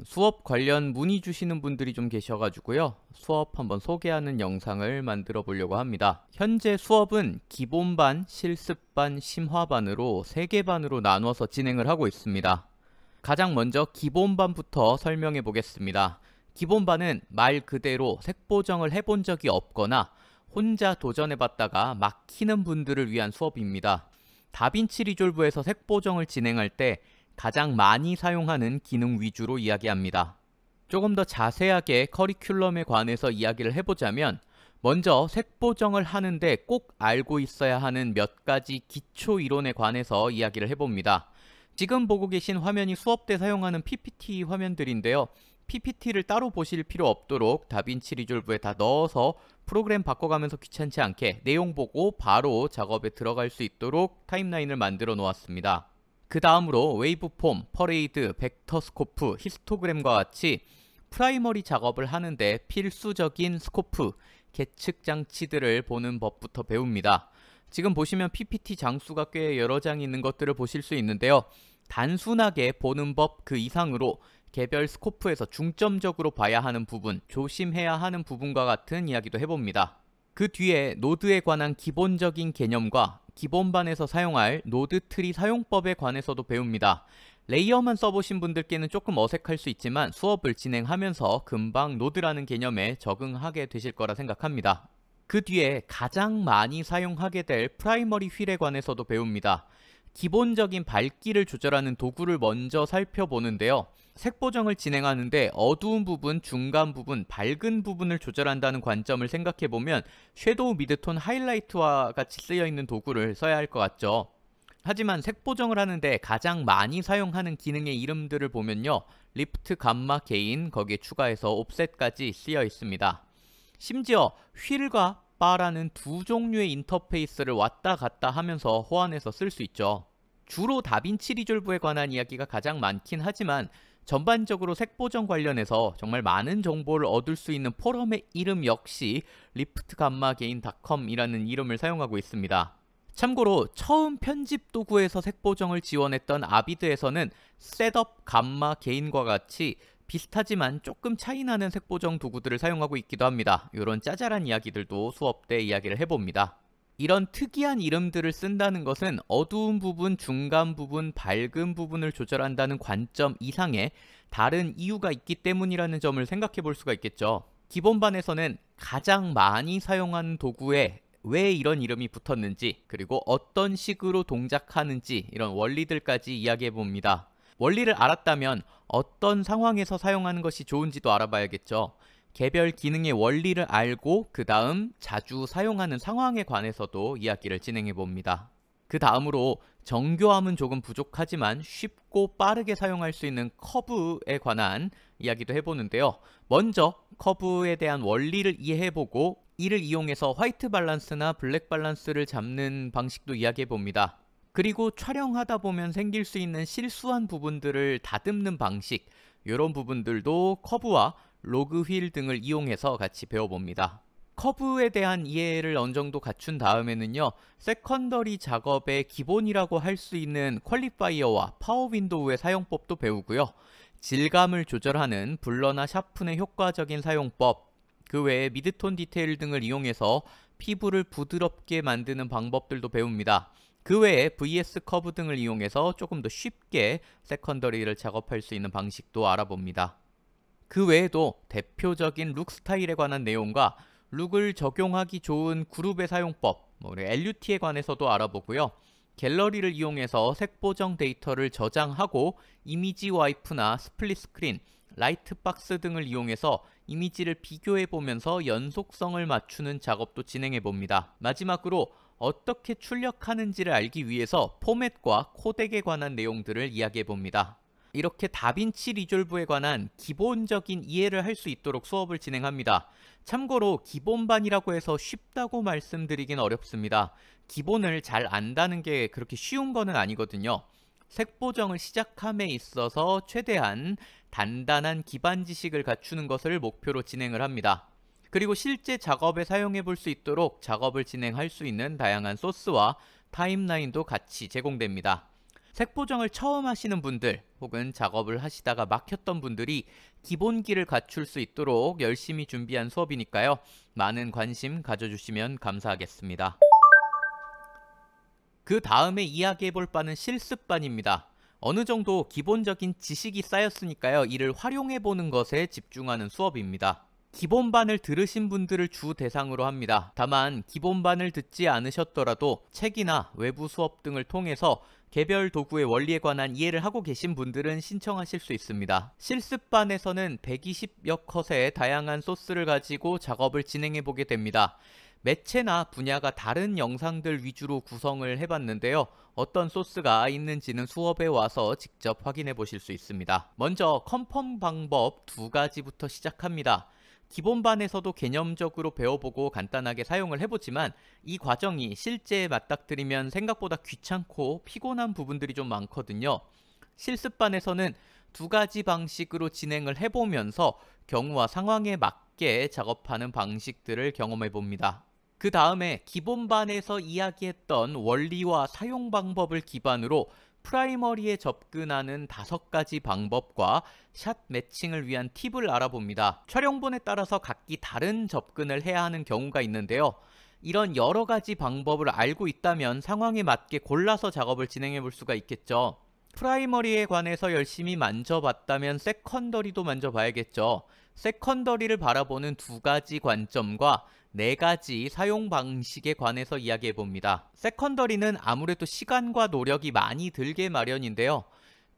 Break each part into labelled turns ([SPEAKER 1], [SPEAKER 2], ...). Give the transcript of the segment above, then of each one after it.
[SPEAKER 1] 수업 관련 문의 주시는 분들이 좀 계셔가지고요. 수업 한번 소개하는 영상을 만들어 보려고 합니다. 현재 수업은 기본반, 실습반, 심화반으로 3개 반으로 나누어서 진행을 하고 있습니다. 가장 먼저 기본반부터 설명해 보겠습니다. 기본반은 말 그대로 색보정을 해본 적이 없거나 혼자 도전해 봤다가 막히는 분들을 위한 수업입니다. 다빈치 리졸브에서 색보정을 진행할 때 가장 많이 사용하는 기능 위주로 이야기합니다. 조금 더 자세하게 커리큘럼에 관해서 이야기를 해보자면, 먼저 색보정을 하는데 꼭 알고 있어야 하는 몇 가지 기초 이론에 관해서 이야기를 해봅니다. 지금 보고 계신 화면이 수업 때 사용하는 PPT 화면들인데요. PPT를 따로 보실 필요 없도록 다빈치 리졸브에 다 넣어서 프로그램 바꿔가면서 귀찮지 않게 내용 보고 바로 작업에 들어갈 수 있도록 타임라인을 만들어 놓았습니다. 그 다음으로 웨이브폼, 퍼레이드, 벡터 스코프, 히스토그램과 같이 프라이머리 작업을 하는데 필수적인 스코프, 계측 장치들을 보는 법부터 배웁니다. 지금 보시면 PPT 장수가 꽤 여러 장 있는 것들을 보실 수 있는데요. 단순하게 보는 법 그 이상으로 개별 스코프에서 중점적으로 봐야 하는 부분, 조심해야 하는 부분과 같은 이야기도 해봅니다. 그 뒤에 노드에 관한 기본적인 개념과 기본반에서 사용할 노드 트리 사용법에 관해서도 배웁니다. 레이어만 써보신 분들께는 조금 어색할 수 있지만 수업을 진행하면서 금방 노드라는 개념에 적응하게 되실 거라 생각합니다. 그 뒤에 가장 많이 사용하게 될 프라이머리 휠에 관해서도 배웁니다. 기본적인 밝기를 조절하는 도구를 먼저 살펴보는데요. 색보정을 진행하는데 어두운 부분, 중간 부분, 밝은 부분을 조절한다는 관점을 생각해보면 섀도우, 미드톤, 하이라이트와 같이 쓰여있는 도구를 써야 할 것 같죠. 하지만 색보정을 하는데 가장 많이 사용하는 기능의 이름들을 보면요. 리프트, 감마, 게인, 거기에 추가해서 옵셋까지 쓰여 있습니다. 심지어 휠과 바라는 두 종류의 인터페이스를 왔다 갔다 하면서 호환해서 쓸 수 있죠. 주로 다빈치 리졸브에 관한 이야기가 가장 많긴 하지만 전반적으로 색보정 관련해서 정말 많은 정보를 얻을 수 있는 포럼의 이름 역시 liftgammagain.com이라는 이름을 사용하고 있습니다. 참고로 처음 편집 도구에서 색보정을 지원했던 아비드에서는 셋업, 감마, 게인과 같이 비슷하지만 조금 차이나는 색보정 도구들을 사용하고 있기도 합니다. 이런 짜잘한 이야기들도 수업 때 이야기를 해봅니다. 이런 특이한 이름들을 쓴다는 것은 어두운 부분, 중간 부분, 밝은 부분을 조절한다는 관점 이상의 다른 이유가 있기 때문이라는 점을 생각해 볼 수가 있겠죠. 기본반에서는 가장 많이 사용하는 도구에 왜 이런 이름이 붙었는지, 그리고 어떤 식으로 동작하는지 이런 원리들까지 이야기해 봅니다. 원리를 알았다면 어떤 상황에서 사용하는 것이 좋은지도 알아봐야겠죠. 개별 기능의 원리를 알고 그 다음 자주 사용하는 상황에 관해서도 이야기를 진행해 봅니다. 그 다음으로 정교함은 조금 부족하지만 쉽고 빠르게 사용할 수 있는 커브에 관한 이야기도 해보는데요. 먼저 커브에 대한 원리를 이해해보고 이를 이용해서 화이트 밸런스나 블랙 밸런스를 잡는 방식도 이야기해 봅니다. 그리고 촬영하다 보면 생길 수 있는 실수한 부분들을 다듬는 방식, 이런 부분들도 커브와 로그 휠 등을 이용해서 같이 배워봅니다. 커브에 대한 이해를 어느 정도 갖춘 다음에는요, 세컨더리 작업의 기본이라고 할 수 있는 퀄리파이어와 파워 윈도우의 사용법도 배우고요. 질감을 조절하는 블러나 샤픈의 효과적인 사용법, 그 외에 미드톤 디테일 등을 이용해서 피부를 부드럽게 만드는 방법들도 배웁니다. 그 외에 VS 커브 등을 이용해서 조금 더 쉽게 세컨더리를 작업할 수 있는 방식도 알아봅니다. 그 외에도 대표적인 룩 스타일에 관한 내용과 룩을 적용하기 좋은 그룹의 사용법, LUT에 관해서도 알아보고요. 갤러리를 이용해서 색보정 데이터를 저장하고 이미지 와이프나 스플릿 스크린, 라이트 박스 등을 이용해서 이미지를 비교해 보면서 연속성을 맞추는 작업도 진행해 봅니다. 마지막으로 어떻게 출력하는지를 알기 위해서 포맷과 코덱에 관한 내용들을 이야기해 봅니다. 이렇게 다빈치 리졸브에 관한 기본적인 이해를 할 수 있도록 수업을 진행합니다. 참고로 기본반이라고 해서 쉽다고 말씀드리긴 어렵습니다. 기본을 잘 안다는 게 그렇게 쉬운 거는 아니거든요. 색보정을 시작함에 있어서 최대한 단단한 기반 지식을 갖추는 것을 목표로 진행을 합니다. 그리고 실제 작업에 사용해 볼 수 있도록 작업을 진행할 수 있는 다양한 소스와 타임라인도 같이 제공됩니다. 색보정을 처음 하시는 분들 혹은 작업을 하시다가 막혔던 분들이 기본기를 갖출 수 있도록 열심히 준비한 수업이니까요. 많은 관심 가져주시면 감사하겠습니다. 그 다음에 이야기해볼 바는 실습반입니다. 어느 정도 기본적인 지식이 쌓였으니까요. 이를 활용해보는 것에 집중하는 수업입니다. 기본반을 들으신 분들을 주 대상으로 합니다. 다만 기본반을 듣지 않으셨더라도 책이나 외부 수업 등을 통해서 개별 도구의 원리에 관한 이해를 하고 계신 분들은 신청하실 수 있습니다. 실습반에서는 120여 컷의 다양한 소스를 가지고 작업을 진행해 보게 됩니다. 매체나 분야가 다른 영상들 위주로 구성을 해봤는데요. 어떤 소스가 있는지는 수업에 와서 직접 확인해 보실 수 있습니다. 먼저 컨펌 방법 2가지부터 시작합니다. 기본반에서도 개념적으로 배워보고 간단하게 사용을 해보지만 이 과정이 실제에 맞닥뜨리면 생각보다 귀찮고 피곤한 부분들이 좀 많거든요. 실습반에서는 2가지 방식으로 진행을 해보면서 경우와 상황에 맞게 작업하는 방식들을 경험해 봅니다. 그 다음에 기본반에서 이야기했던 원리와 사용 방법을 기반으로 프라이머리에 접근하는 5가지 방법과 샷 매칭을 위한 팁을 알아봅니다. 촬영본에 따라서 각기 다른 접근을 해야 하는 경우가 있는데요. 이런 여러 가지 방법을 알고 있다면 상황에 맞게 골라서 작업을 진행해 볼 수가 있겠죠. 프라이머리에 관해서 열심히 만져봤다면 세컨더리도 만져봐야겠죠. 세컨더리를 바라보는 2가지 관점과 4가지 사용 방식에 관해서 이야기해 봅니다. 세컨더리는 아무래도 시간과 노력이 많이 들게 마련인데요.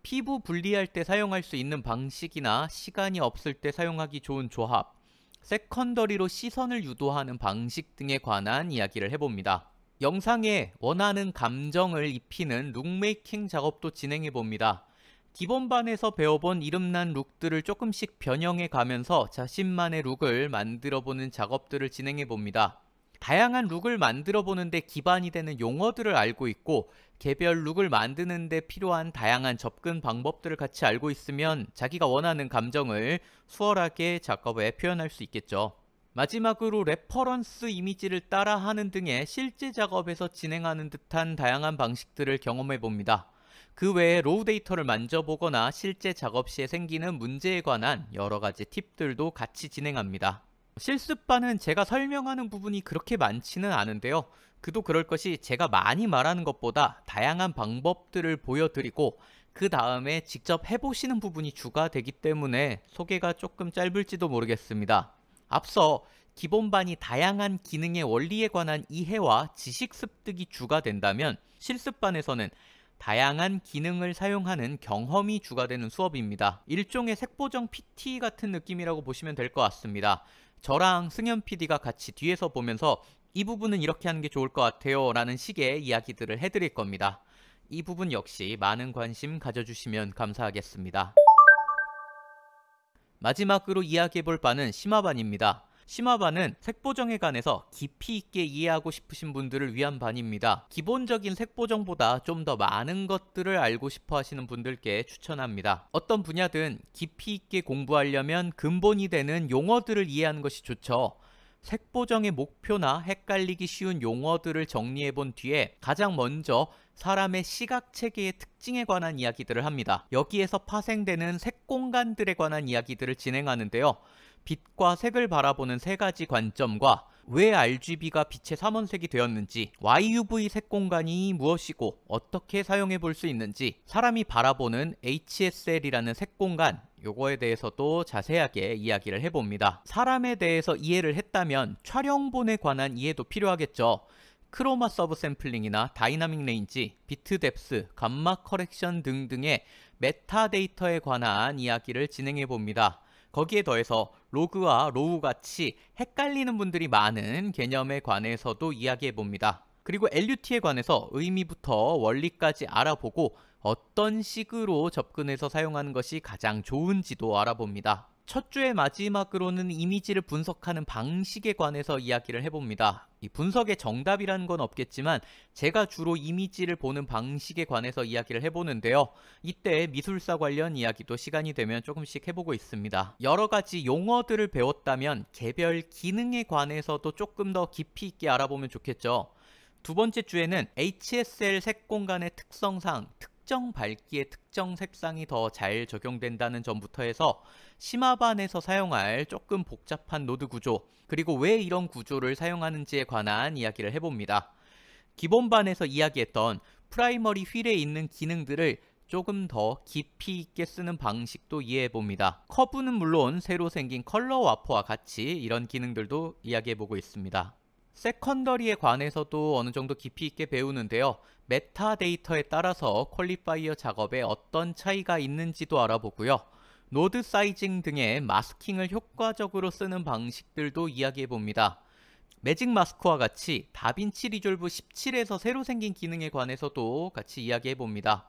[SPEAKER 1] 피부 분리할 때 사용할 수 있는 방식이나 시간이 없을 때 사용하기 좋은 조합, 세컨더리로 시선을 유도하는 방식 등에 관한 이야기를 해봅니다. 영상에 원하는 감정을 입히는 룩메이킹 작업도 진행해 봅니다. 기본반에서 배워본 이름난 룩들을 조금씩 변형해 가면서 자신만의 룩을 만들어보는 작업들을 진행해 봅니다. 다양한 룩을 만들어 보는데 기반이 되는 용어들을 알고 있고 개별 룩을 만드는 데 필요한 다양한 접근 방법들을 같이 알고 있으면 자기가 원하는 감정을 수월하게 작업에 표현할 수 있겠죠. 마지막으로 레퍼런스 이미지를 따라하는 등의 실제 작업에서 진행하는 듯한 다양한 방식들을 경험해 봅니다. 그 외에 로우 데이터를 만져보거나 실제 작업 시에 생기는 문제에 관한 여러 가지 팁들도 같이 진행합니다. 실습반은 제가 설명하는 부분이 그렇게 많지는 않은데요. 그도 그럴 것이 제가 많이 말하는 것보다 다양한 방법들을 보여드리고 그 다음에 직접 해보시는 부분이 주가 되기 때문에 소개가 조금 짧을지도 모르겠습니다. 앞서 기본반이 다양한 기능의 원리에 관한 이해와 지식 습득이 주가 된다면 실습반에서는 다양한 기능을 사용하는 경험이 주가 되는 수업입니다. 일종의 색보정 PT 같은 느낌이라고 보시면 될 것 같습니다. 저랑 승현 PD가 같이 뒤에서 보면서 이 부분은 이렇게 하는 게 좋을 것 같아요 라는 식의 이야기들을 해드릴 겁니다. 이 부분 역시 많은 관심 가져주시면 감사하겠습니다. 마지막으로 이야기해볼 바는 심화반입니다. 심화반은 색보정에 관해서 깊이 있게 이해하고 싶으신 분들을 위한 반입니다. 기본적인 색보정보다 좀 더 많은 것들을 알고 싶어 하시는 분들께 추천합니다. 어떤 분야든 깊이 있게 공부하려면 근본이 되는 용어들을 이해하는 것이 좋죠. 색보정의 목표나 헷갈리기 쉬운 용어들을 정리해 본 뒤에 가장 먼저 사람의 시각체계의 특징에 관한 이야기들을 합니다. 여기에서 파생되는 색공간들에 관한 이야기들을 진행하는데요. 빛과 색을 바라보는 3가지 관점과 왜 RGB가 빛의 삼원색이 되었는지, YUV 색공간이 무엇이고 어떻게 사용해 볼 수 있는지, 사람이 바라보는 HSL이라는 색공간, 요거에 대해서도 자세하게 이야기를 해봅니다. 사람에 대해서 이해를 했다면 촬영본에 관한 이해도 필요하겠죠. 크로마 서브 샘플링이나 다이나믹 레인지, 비트 뎁스, 감마 커렉션 등등의 메타데이터에 관한 이야기를 진행해 봅니다. 거기에 더해서 로그와 로우 같이 헷갈리는 분들이 많은 개념에 관해서도 이야기해 봅니다. 그리고 LUT에 관해서 의미부터 원리까지 알아보고 어떤 식으로 접근해서 사용하는 것이 가장 좋은지도 알아봅니다. 첫 주의 마지막으로는 이미지를 분석하는 방식에 관해서 이야기를 해봅니다. 이 분석의 정답이라는 건 없겠지만 제가 주로 이미지를 보는 방식에 관해서 이야기를 해보는데요. 이때 미술사 관련 이야기도 시간이 되면 조금씩 해보고 있습니다. 여러 가지 용어들을 배웠다면 개별 기능에 관해서도 조금 더 깊이 있게 알아보면 좋겠죠. 두 번째 주에는 HSL 색공간의 특성상 특정 밝기에 특정 색상이 더 잘 적용된다는 점부터 해서 심화반에서 사용할 조금 복잡한 노드 구조, 그리고 왜 이런 구조를 사용하는지에 관한 이야기를 해봅니다. 기본반에서 이야기했던 프라이머리 휠에 있는 기능들을 조금 더 깊이 있게 쓰는 방식도 이해해봅니다. 커브는 물론 새로 생긴 컬러 와퍼와 같이 이런 기능들도 이야기해보고 있습니다. 세컨더리에 관해서도 어느 정도 깊이 있게 배우는데요. 메타데이터에 따라서 퀄리파이어 작업에 어떤 차이가 있는지도 알아보고요. 노드 사이징 등의 마스킹을 효과적으로 쓰는 방식들도 이야기해봅니다. 매직 마스크와 같이 다빈치 리졸브 17에서 새로 생긴 기능에 관해서도 같이 이야기해봅니다.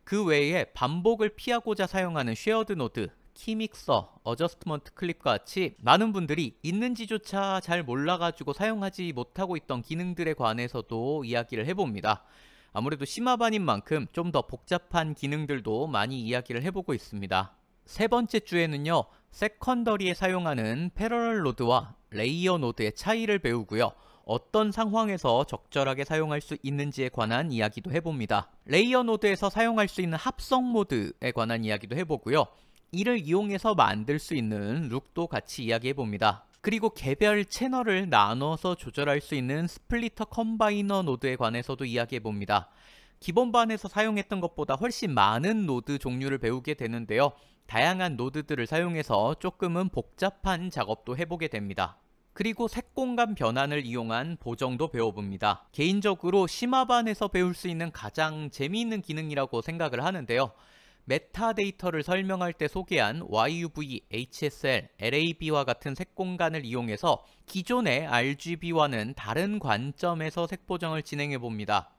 [SPEAKER 1] 그 외에 반복을 피하고자 사용하는 쉐어드 노드, 키믹서, 어저스트먼트 클립과 같이 많은 분들이 있는지조차 잘 몰라가지고 사용하지 못하고 있던 기능들에 관해서도 이야기를 해봅니다. 아무래도 심화반인 만큼 좀 더 복잡한 기능들도 많이 이야기를 해보고 있습니다. 세 번째 주에는요, 세컨더리에 사용하는 패러럴 노드와 레이어 노드의 차이를 배우고요. 어떤 상황에서 적절하게 사용할 수 있는지에 관한 이야기도 해봅니다. 레이어 노드에서 사용할 수 있는 합성 모드에 관한 이야기도 해보고요. 이를 이용해서 만들 수 있는 룩도 같이 이야기해봅니다. 그리고 개별 채널을 나눠서 조절할 수 있는 스플리터 컴바이너 노드에 관해서도 이야기해봅니다. 기본반에서 사용했던 것보다 훨씬 많은 노드 종류를 배우게 되는데요. 다양한 노드들을 사용해서 조금은 복잡한 작업도 해보게 됩니다. 그리고 색공간 변환을 이용한 보정도 배워봅니다. 개인적으로 심화반에서 배울 수 있는 가장 재미있는 기능이라고 생각을 하는데요. 메타데이터를 설명할 때 소개한 YUV, HSL, LAB와 같은 색공간을 이용해서 기존의 RGB와는 다른 관점에서 색보정을 진행해봅니다.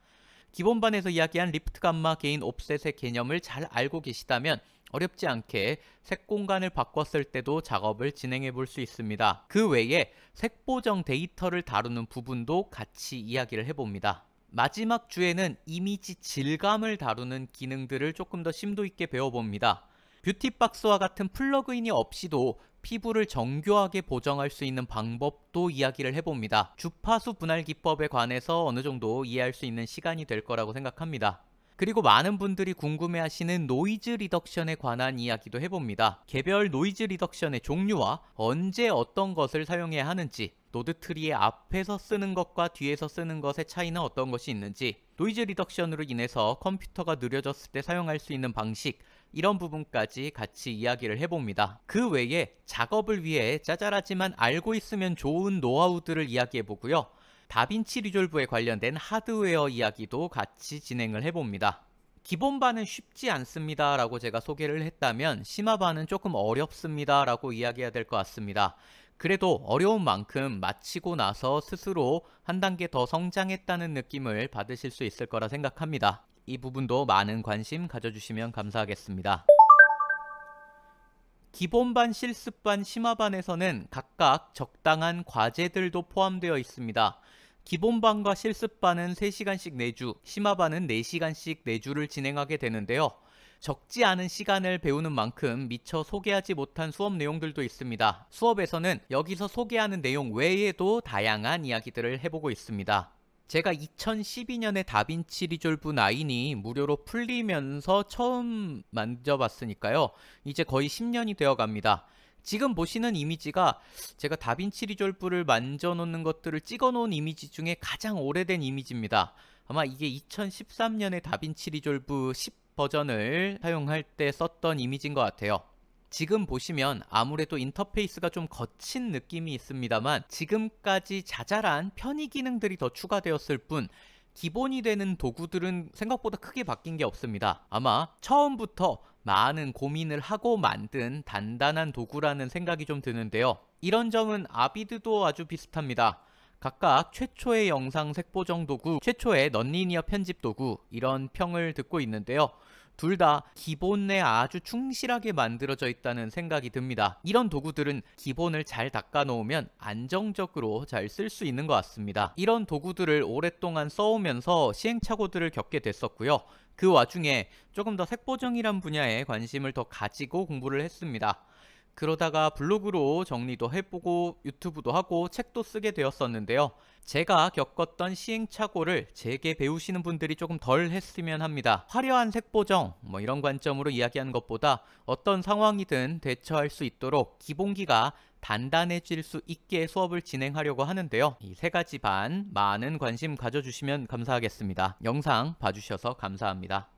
[SPEAKER 1] 기본반에서 이야기한 리프트 감마 게인 옵셋의 개념을 잘 알고 계시다면 어렵지 않게 색 공간을 바꿨을 때도 작업을 진행해 볼 수 있습니다. 그 외에 색보정 데이터를 다루는 부분도 같이 이야기를 해봅니다. 마지막 주에는 이미지 질감을 다루는 기능들을 조금 더 심도 있게 배워봅니다. 뷰티박스와 같은 플러그인이 없이도 피부를 정교하게 보정할 수 있는 방법도 이야기를 해봅니다. 주파수 분할 기법에 관해서 어느 정도 이해할 수 있는 시간이 될 거라고 생각합니다. 그리고 많은 분들이 궁금해하시는 노이즈 리덕션에 관한 이야기도 해봅니다. 개별 노이즈 리덕션의 종류와 언제 어떤 것을 사용해야 하는지, 노드 트리의 앞에서 쓰는 것과 뒤에서 쓰는 것의 차이는 어떤 것이 있는지, 노이즈 리덕션으로 인해서 컴퓨터가 느려졌을 때 사용할 수 있는 방식, 이런 부분까지 같이 이야기를 해봅니다. 그 외에 작업을 위해 짜잘하지만 알고 있으면 좋은 노하우들을 이야기해보고요. 다빈치 리졸브에 관련된 하드웨어 이야기도 같이 진행을 해봅니다. 기본반은 쉽지 않습니다 라고 제가 소개를 했다면 심화반은 조금 어렵습니다 라고 이야기해야 될 것 같습니다. 그래도 어려운 만큼 마치고 나서 스스로 한 단계 더 성장했다는 느낌을 받으실 수 있을 거라 생각합니다. 이 부분도 많은 관심 가져주시면 감사하겠습니다. 기본반, 실습반, 심화반에서는 각각 적당한 과제들도 포함되어 있습니다. 기본반과 실습반은 3시간씩 4주, 심화반은 4시간씩 4주를 진행하게 되는데요. 적지 않은 시간을 배우는 만큼 미처 소개하지 못한 수업 내용들도 있습니다. 수업에서는 여기서 소개하는 내용 외에도 다양한 이야기들을 해보고 있습니다. 제가 2012년에 다빈치 리졸브 9이 무료로 풀리면서 처음 만져봤으니까요. 이제 거의 10년이 되어 갑니다. 지금 보시는 이미지가 제가 다빈치 리졸브를 만져놓는 것들을 찍어놓은 이미지 중에 가장 오래된 이미지입니다. 아마 이게 2013년에 다빈치 리졸브 10 버전을 사용할 때 썼던 이미지인 것 같아요. 지금 보시면 아무래도 인터페이스가 좀 거친 느낌이 있습니다만 지금까지 자잘한 편의 기능들이 더 추가되었을 뿐 기본이 되는 도구들은 생각보다 크게 바뀐 게 없습니다. 아마 처음부터 많은 고민을 하고 만든 단단한 도구라는 생각이 좀 드는데요. 이런 점은 아비드도 아주 비슷합니다. 각각 최초의 영상 색보정 도구, 최초의 넌리니어 편집 도구 이런 평을 듣고 있는데요. 둘 다 기본에 아주 충실하게 만들어져 있다는 생각이 듭니다. 이런 도구들은 기본을 잘 닦아 놓으면 안정적으로 잘 쓸 수 있는 것 같습니다. 이런 도구들을 오랫동안 써오면서 시행착오들을 겪게 됐었고요. 그 와중에 조금 더 색보정이란 분야에 관심을 더 가지고 공부를 했습니다. 그러다가 블로그로 정리도 해보고 유튜브도 하고 책도 쓰게 되었었는데요. 제가 겪었던 시행착오를 제게 배우시는 분들이 조금 덜 했으면 합니다. 화려한 색보정 뭐 이런 관점으로 이야기하는 것보다 어떤 상황이든 대처할 수 있도록 기본기가 단단해질 수 있게 수업을 진행하려고 하는데요. 이 세 가지 반 많은 관심 가져주시면 감사하겠습니다. 영상 봐주셔서 감사합니다.